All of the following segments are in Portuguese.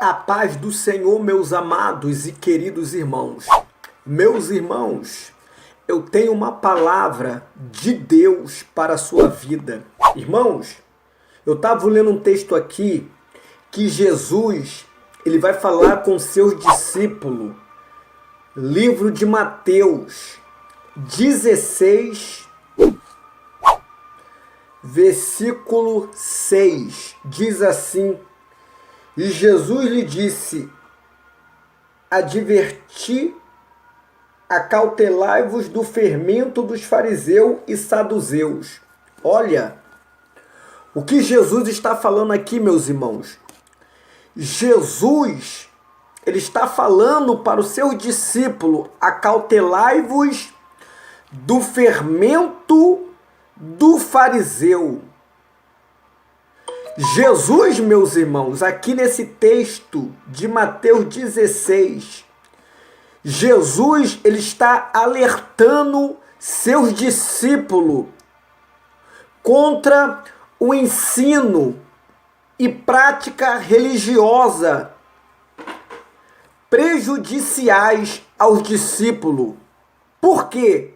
A paz do Senhor, meus amados e queridos irmãos. Meus irmãos, eu tenho uma palavra de Deus para a sua vida. Irmãos, eu estava lendo um texto aqui que Jesus, ele vai falar com seus discípulos. Livro de Mateus 16, versículo 6, diz assim: e Jesus lhe disse: adverti, acautelai-vos do fermento dos fariseus e saduceus. Olha, o que Jesus está falando aqui, meus irmãos. Jesus, ele está falando para o seu discípulo: acautelai-vos do fermento do fariseu. Jesus, meus irmãos, aqui nesse texto de Mateus 16, Jesus, ele está alertando seus discípulos contra o ensino e prática religiosa prejudiciais aos discípulos. Por quê?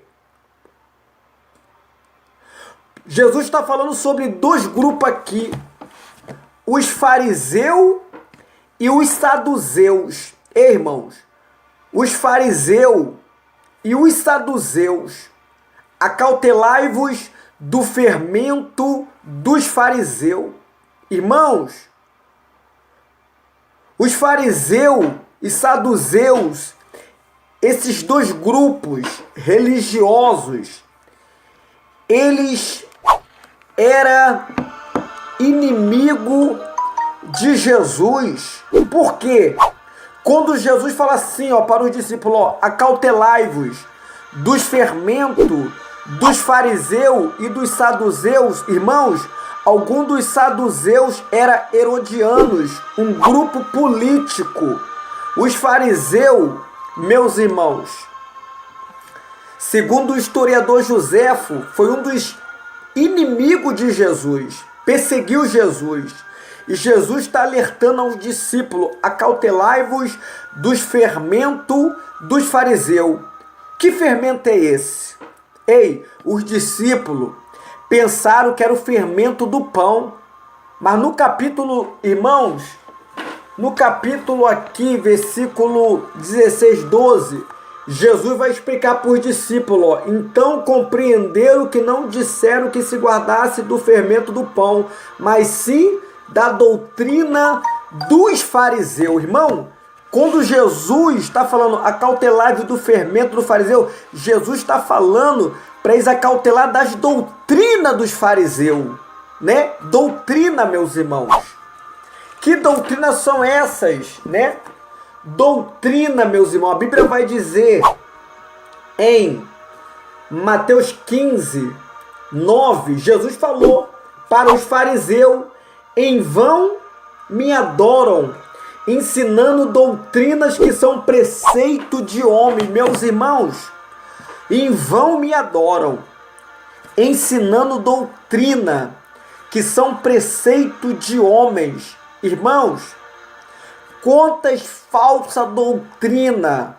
Jesus está falando sobre dois grupos aqui: os fariseus e os saduceus. Irmãos, os fariseus e os saduceus, acautelai-vos do fermento dos fariseus. Irmãos, os fariseus e saduceus, esses dois grupos religiosos, eles eram inimigo de Jesus. Por quê? Quando Jesus fala assim, para os discípulos, acautelai-vos dos fermentos dos fariseus e dos saduceus, irmãos, alguns dos saduceus eram herodianos, um grupo político. Os fariseus, meus irmãos, segundo o historiador Joséfo, foi um dos inimigos de Jesus, perseguiu Jesus. E Jesus está alertando aos discípulos: acautelai-vos dos fermentos dos fariseus. Que fermento é esse? Os discípulos pensaram que era o fermento do pão. Mas no capítulo, irmãos, no capítulo aqui, versículo 16, 12, Jesus vai explicar para os discípulos: então compreenderam que não disseram que se guardasse do fermento do pão, mas sim da doutrina dos fariseus. Irmão, quando Jesus está falando acautelai-vos do fermento do fariseu, Jesus está falando para eles acautelar das doutrinas dos fariseus, né? Doutrina, meus irmãos. Que doutrinas são essas, né? Doutrina, meus irmãos. A Bíblia vai dizer em Mateus 15, 9, Jesus falou para os fariseus: em vão me adoram, ensinando doutrinas que são preceito de homem. Meus irmãos, em vão me adoram, ensinando doutrina que são preceito de homens. Irmãos, quantas falsas doutrinas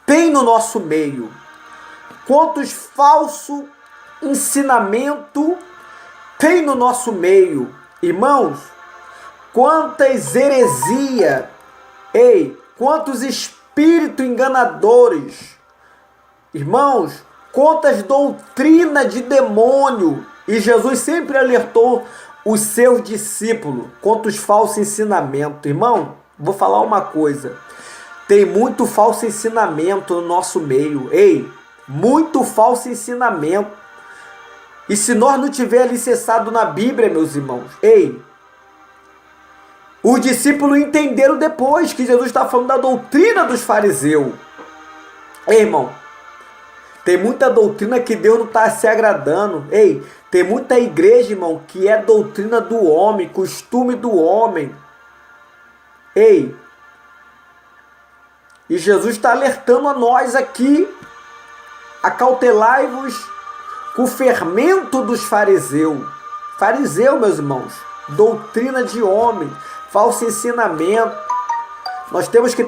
tem no nosso meio? Quantos falsos ensinamentos tem no nosso meio? Irmãos, quantas heresias, quantos espíritos enganadores, irmãos, quantas doutrinas de demônio. E Jesus sempre alertou os seus discípulos contra os falsos ensinamentos. Irmão, vou falar uma coisa: tem muito falso ensinamento no nosso meio, muito falso ensinamento. E se nós não tiver alicerçado na Bíblia, meus irmãos, os discípulos entenderam depois que Jesus está falando da doutrina dos fariseus. Irmão, tem muita doutrina que Deus não está se agradando. Tem muita igreja, irmão, que é doutrina do homem, costume do homem. E Jesus está alertando a nós aqui: acautelai-vos com o fermento dos fariseus. Fariseu, meus irmãos, doutrina de homem, falso ensinamento. Nós temos que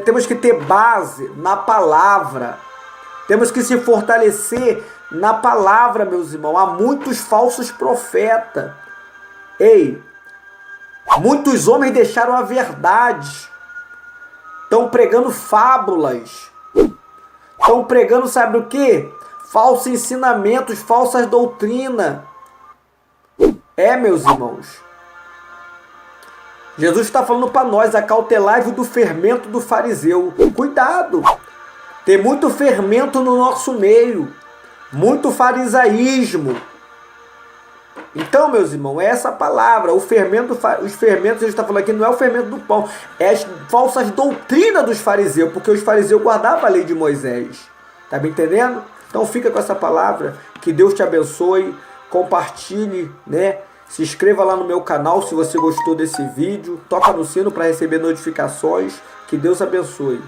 temos que ter base na palavra. Temos que se fortalecer na palavra, meus irmãos. Há muitos falsos profetas. Ei, muitos homens deixaram a verdade. Estão pregando fábulas. Estão pregando, sabe o quê? Falsos ensinamentos, falsas doutrinas. Meus irmãos. Jesus está falando para nós, acautelai-vos do fermento do fariseu. Cuidado! Tem muito fermento no nosso meio. Muito farisaísmo. Então, meus irmãos, é essa palavra. Os fermentos, ele está falando aqui, não é o fermento do pão. É as falsas doutrinas dos fariseus. Porque os fariseus guardavam a lei de Moisés. Está me entendendo? Então fica com essa palavra. Que Deus te abençoe. Compartilhe, né? Se inscreva lá no meu canal se você gostou desse vídeo. Toca no sino para receber notificações. Que Deus abençoe.